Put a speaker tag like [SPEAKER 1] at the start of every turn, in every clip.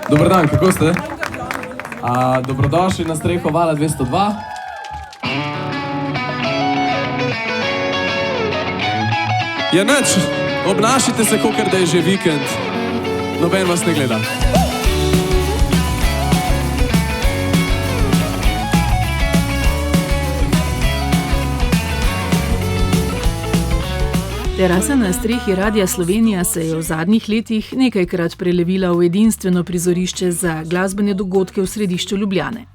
[SPEAKER 1] Dober dan, kako ste? Dobrodošli na streho Vala 202. Ja, nič, obnašajte se, kakor da je že vikend. Noben vas ne gleda.
[SPEAKER 2] Terasa na strehi Radia Slovenija se je v zadnjih letih nekajkrat prelevila v edinstveno prizorišče za glasbene dogodke v središču Ljubljane.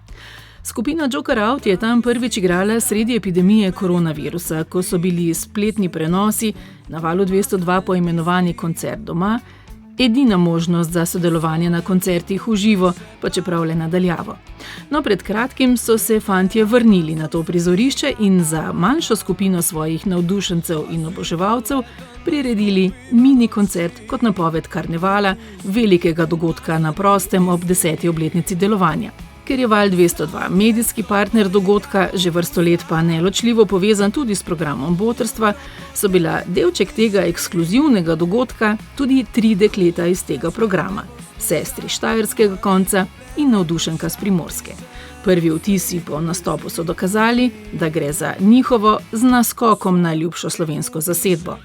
[SPEAKER 2] Skupina Joker Out je tam prvič igrala sredi epidemije koronavirusa, ko so bili spletni prenosi na Valu 202 poimenovani koncert doma, edina možnost za sodelovanje na koncertih v živo, pa čeprav le nadaljavo. No, pred kratkim so se fantje vrnili na to prizorišče in za manjšo skupino svojih navdušencev in oboževalcev priredili mini koncert kot napoved karnevala, velikega dogodka na prostem ob 10. obletnici delovanja. Ker je Val 202 medijski partner dogodka, že vrsto let pa neločljivo povezan tudi s programom Botrstva, so bila delček tega ekskluzivnega dogodka tudi 3 dekleta iz tega programa. Sestri štajerskega konca in navdušenka s Primorske. Prvi vtisi po nastopu so dokazali, da gre za njihovo z naskokom najljubšo slovensko zasedbo.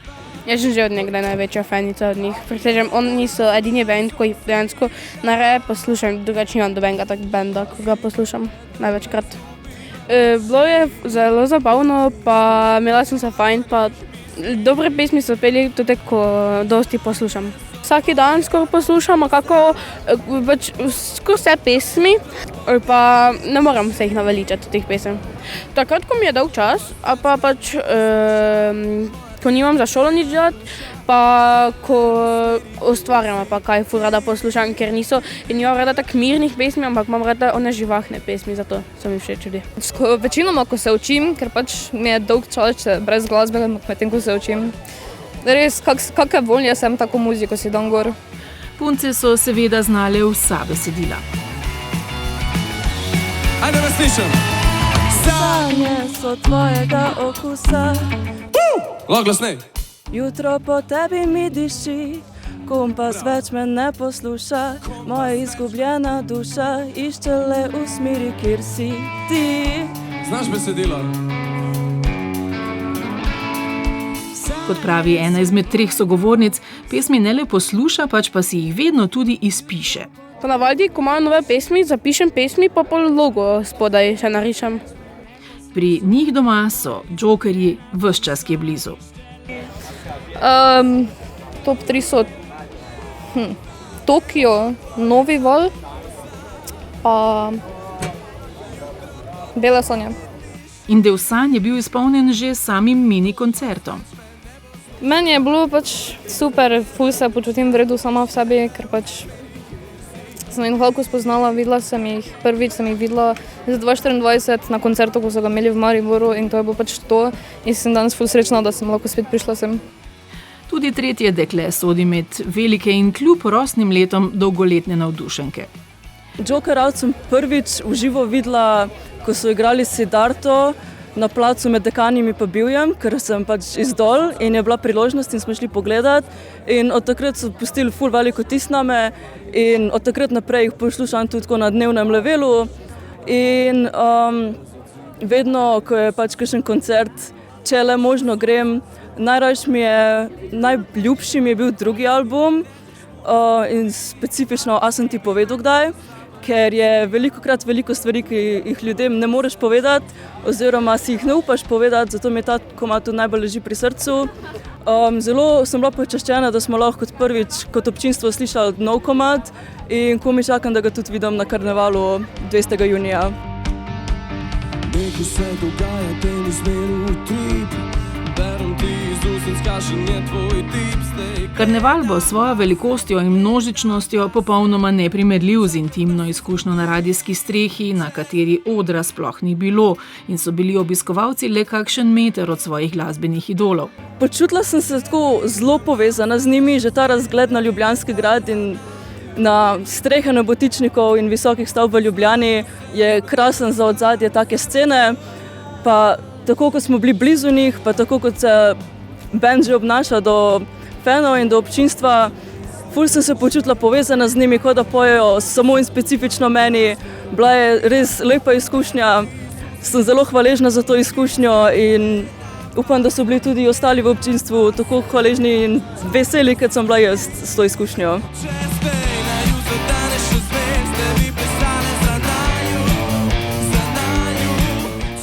[SPEAKER 3] Jaz sem že od nekdaj največja fanica od njih. Pretežem, oni so edini band, ko jih dejansko najraje poslušam, drugače nimam dobenega tak benda, ko ga poslušam največkrat. Bilo je zelo zabavno, pa imela sem se fajn, pa dobre pesmi so peli tudi, ko dosti poslušam. Vsaki dan skoraj poslušam, skoraj vse pesmi, pa ne moram se jih naveličati teh pesem. Takrat, ko mi je dolg čas, pa pač ko nimam za šolo nič delati, pa ko ustvarjam, pa kaj ful rada poslušam, ker nimam rada tak mirnih pesmi, ampak imam rada one živahne pesmi, zato so mi všeč tudi.
[SPEAKER 4] Večinoma, ko se učim, ker pač mi je dolg čas brez glasbe, medtem ko se učim. Res, kakve volje sem, tako muziko si dam gor.
[SPEAKER 2] Punce so seveda znale vsa besedila.
[SPEAKER 1] Ajde, vas slišam!
[SPEAKER 5] Sanje so tvojega okusa.
[SPEAKER 1] Lahko glasnej.
[SPEAKER 5] Jutro po tebi mi diši, kompas več me ne posluša. Moja izgubljena duša išče le v smeri, kjer si ti.
[SPEAKER 1] Znaš besedilo?
[SPEAKER 2] Kot pravi ena izmed 3 sogovornic, pesmi ne le posluša, pač pa si jih vedno tudi izpiše.
[SPEAKER 3] Ponavadi, ko imam nove pesmi, zapišem pesmi, pa pol logo spodaj še narišem.
[SPEAKER 2] Pri njih doma so Jokerji ves čas, ki je blizu.
[SPEAKER 4] Top 3 so Tokio, Novi Val, pa Bela Sonja.
[SPEAKER 2] In del sanj je bil izpolnjen že s samim mini koncertom.
[SPEAKER 4] Meni je bilo pač super, ful se počutim v redu sama v sebi, ker pač sem jih veliko spoznala, prvič sem jih videla z 2024 na koncertu, ko so ga imeli v Mariboru in to je bilo pač to in sem danes ful srečna, da sem lahko spet prišla sem.
[SPEAKER 2] Tudi 3. dekle sodi med velike in kljub rosnim letom dolgoletne navdušenke.
[SPEAKER 5] Joker Out sem prvič v živo videla, ko so igrali Siddharto na placu med Dekanjem pa Bivjem, ker sem pač iz dol in je bila priložnost in smo šli pogledat. In od takrat so pustili ful veliko vtis name in od takrat naprej jih poslušam tudi na dnevnem levelu. In vedno, ko je pač kakšen koncert, če le možno grem, najljubši mi je bil drugi album in specifično A sem ti povedal kdaj, ker je velikokrat veliko stvari, ki jih ljudem ne moreš povedati oziroma si jih ne upaš povedati, zato mi ta komad tudi najbolj leži pri srcu. Zelo sem bila počaščena, da smo lahko kot prvič kot občinstvo slišali nov komad in komaj čakam, da ga tudi vidim na karnevalu 20. junija.
[SPEAKER 1] Nekaj se dogaja, tem izmeru utrip, berem ti iz usnic, kakšen je tvoj tip.
[SPEAKER 2] Karneval bo s svojo velikostjo in množičnostjo popolnoma neprimerljiv z intimno izkušnjo na radijski strehi, na kateri odra sploh ni bilo in so bili obiskovalci le kakšen meter od svojih glasbenih idolov.
[SPEAKER 5] Počutila sem se tako zelo povezana z njimi, že ta razgled na Ljubljanski grad in na strehe nebotičnikov in visokih stavb v Ljubljani je krasen za odzadje take scene, pa tako kot smo bili blizu njih, pa tako kot se band že obnaša do fanov in do občinstva, Ful sem se počutila povezana z njimi, kot da pojejo samo in specifično meni. Bila je res lepa izkušnja, sem zelo hvaležna za to izkušnjo in upam, da so bili tudi ostali v občinstvu tako hvaležni in veseli, kot sem bila jaz s to izkušnjo.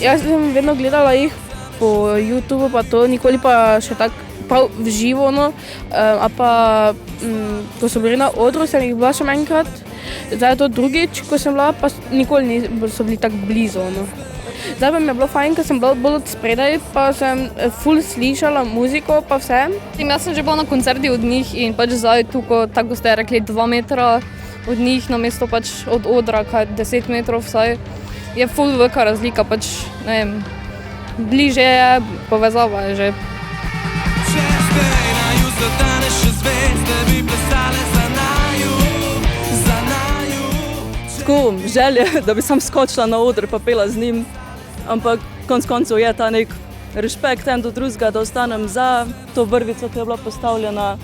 [SPEAKER 3] Jaz sem vedno gledala jih po YouTubu, pa to nikoli pa še tako prav v živo, no. A pa, ko so bili na odru, sem jih bila še enkrat. Zdaj je to drugič, ko sem bila, pa nikoli so bili tako blizu, no. Zdaj pa mi je bilo fajn, ker sem bila bolj od spredaj, pa sem ful slišala muziko, pa vse.
[SPEAKER 4] Jaz sem že bila na koncerti od njih in pač zdaj tukaj, tako ste rekli, 2 metra od njih, namesto pač od odra, kaj 10 metrov vsaj. Je ful velika razlika, pač, ne vem, bliže je, povezava je že.
[SPEAKER 5] Tako želje, da bi sam skočila na oder pa pela z njim, ampak konec koncev je ta nek respekt en do drugega, da ostanem za to vrvico, ki je bila postavljena.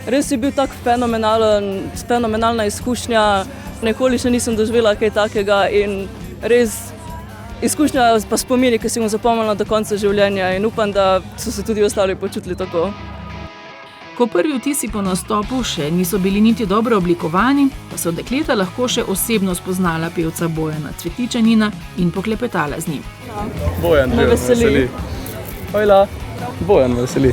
[SPEAKER 5] Res je bil tak fenomenalna izkušnja, nikoli še nisem doživela kaj takega in res izkušnja pa spomini, ki si mu zapomnila do konca življenja in upam, da so se tudi ostali počutili tako.
[SPEAKER 2] Ko prvi vtisi po nastopu še niso bili niti dobro oblikovani, pa so dekleta lahko še osebno spoznala pevca Bojana Cvetičanina in poklepetala z njim.
[SPEAKER 6] Bojan me veseli. Hojla, Bojan me veseli.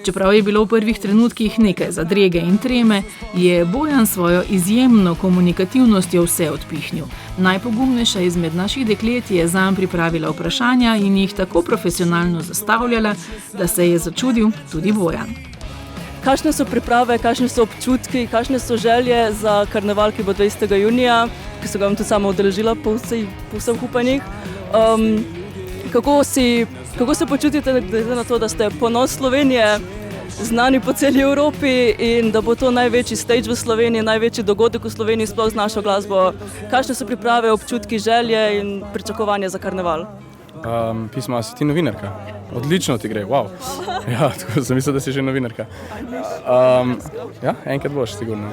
[SPEAKER 2] Čeprav je bilo v prvih trenutkih nekaj zadrege in treme, je Bojan svojo izjemno komunikativnostjo vse odpihnil. Najpogumnejša izmed naših deklet je zanj pripravila vprašanja in jih tako profesionalno zastavljala, da se je začudil tudi Bojan.
[SPEAKER 5] Kakšne so priprave, kakšne so občutki, kakšne so želje za karneval, ki bo 20. junija, ki so ga tudi sama udeležila po vseh upanjih. Kako se počutite glede na to, da ste ponos Slovenije, znani po celi Evropi in da bo to največji stage v Sloveniji, največji dogodek v Sloveniji sploh z našo glasbo? Kakšne so priprave, občutki, želje in pričakovanja za karneval?
[SPEAKER 6] Pisma, si ti novinarka? Odlično ti gre, wow. Ja, tako sem mislil, da si že novinarka. Ja, enkrat boš, sigurno.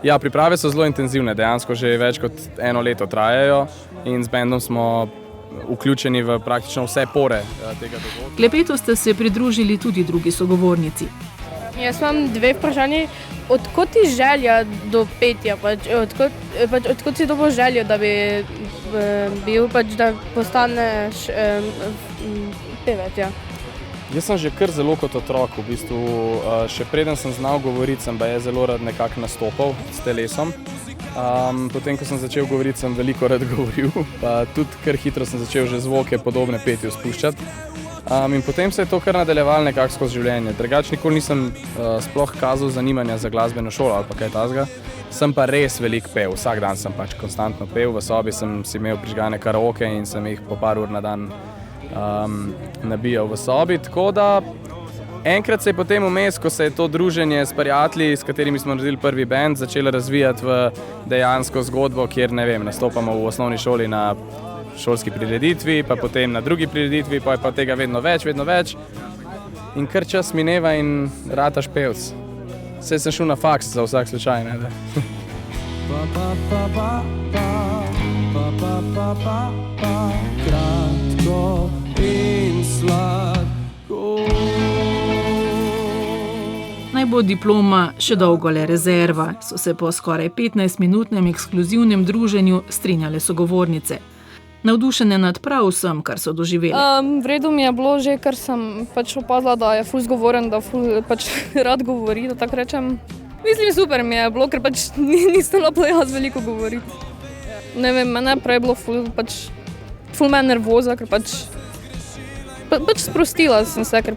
[SPEAKER 6] Ja, priprave so zelo intenzivne, dejansko že več kot 1 leto trajajo in z bendom smo vključeni v praktično vse pore tega dogodka.
[SPEAKER 2] Klepetu ste se pridružili tudi drugi sogovornici.
[SPEAKER 3] Jaz imam 2 vprašanji. Odkot ti želja do petja? Odkot si dobil željo, da bi bil, da postaneš pevec? Ja.
[SPEAKER 6] Jaz sem že kar zelo kot otrok, v bistvu še preden sem znal govoriti, sem pa je zelo rad nekako nastopal s telesom. Potem, ko sem začel govoriti, sem veliko rad govoril, pa tudi kar hitro sem začel že zvoke podobne petju spuščati. In potem se je to kar nadaljevalo nekako skozi življenje. Drugače nikoli nisem sploh kazal zanimanja za glasbeno šolo ali pa kaj takega. Sem pa res veliko pel, vsak dan sem pač konstantno pel, v sobi sem si imel prižgane karaoke in sem jih po par ur na dan nabijal v sobi, tako da enkrat se je potem vmes, ko se je to druženje s prijatelji, s katerimi smo naredili prvi band, začelo razvijati v dejansko zgodbo, kjer, ne vem, nastopamo v osnovni šoli na šolski prireditvi, pa potem na drugi prireditvi, pa je pa tega vedno več. In kar čas mineva in rataš pevc. Saj sem šel na faks za vsak slučaj, ne da.
[SPEAKER 1] Kratko in sladko.
[SPEAKER 2] Naj bo diploma še dolgo le rezerva, so se po skoraj 15-minutnem ekskluzivnem druženju strinjale sogovornice. Navdušene nad prav vsem, kar so doživeli.
[SPEAKER 4] V redu mi je bilo že, ker sem pač opazila, da je ful zgovoren, da ful pač rad govori, da tako rečem. Mislim, super mi je bilo, ker pač nisem bila jaz veliko govoriti. Ne vem, mene prej bilo ful me nervoza, ker pač sprostila sem se, ker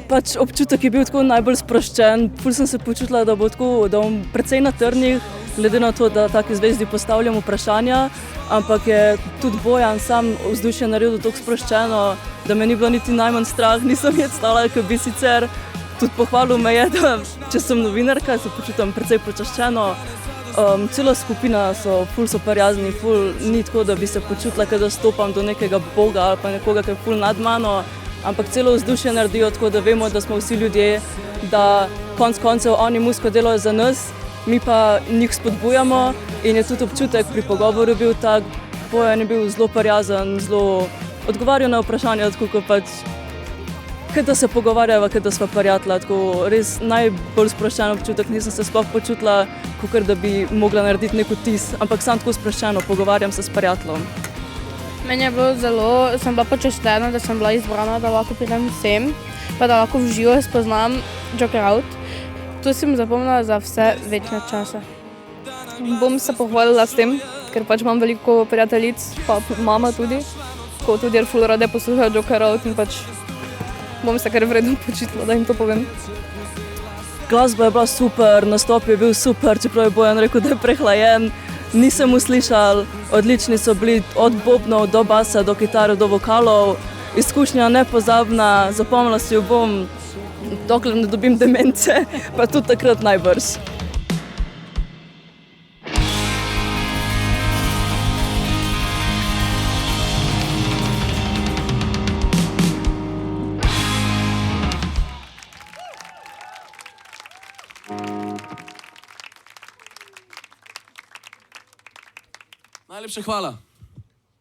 [SPEAKER 5] Pač občutek je bil tako najbolj sproščen, ful sem se počutila, da bom precej na trnih, glede na to, da taki zvezdi postavljam vprašanja, ampak je tudi Bojan sam vzdušje naredil tako sproščeno, da me ni bilo niti najmanj strah, nisem stala, ker bi sicer tudi pohvalil me je, da če sem novinarka, se počutam precej počaščeno. Cela skupina ful so prijazni, ful ni tako, da bi se počutila, da stopam do nekega boga ali pa nekoga, ki je ful nad mano. ampak celo vzdušje naredijo tako, da vemo, da smo vsi ljudje, da konec koncev oni muziko delajo za nas, mi pa njih spodbujamo in je tudi občutek pri pogovoru bil tak, Bojan je bil zelo prijazen, zelo odgovarjal na vprašanja, tako kot pač, kot da se pogovarjava, kot da sva prijatelja, tako res najbolj sproščen občutek, nisem se sploh počutila, kot da bi mogla narediti nek vtis, ampak sam tako sproščeno, pogovarjam se s prijateljem.
[SPEAKER 3] Meni je bilo zelo, sem bila počaščena, da sem bila izbrana, da lahko pridem sem, pa da lahko v živo spoznam Joker Out. To sem zapomnila za vse večne čase.
[SPEAKER 4] Bom se pohvalila s tem, ker pač imam veliko prijateljic, pa mama tudi, ko tudi jer ful rade poslušajo Joker Out in pač bom se kar vredno počutila, da jim to povem.
[SPEAKER 5] Glasba je bila super, nastop je bil super, čeprav je Bojan rekel, da je prehlajen. Nisem mu slišal, odlični so bili od bobnov do basa, do kitare, do vokalov. Izkušnja nepozabna, zapomnila si jo bom, dokler ne dobim demence, pa tudi takrat najbrž.
[SPEAKER 1] Najlepša hvala.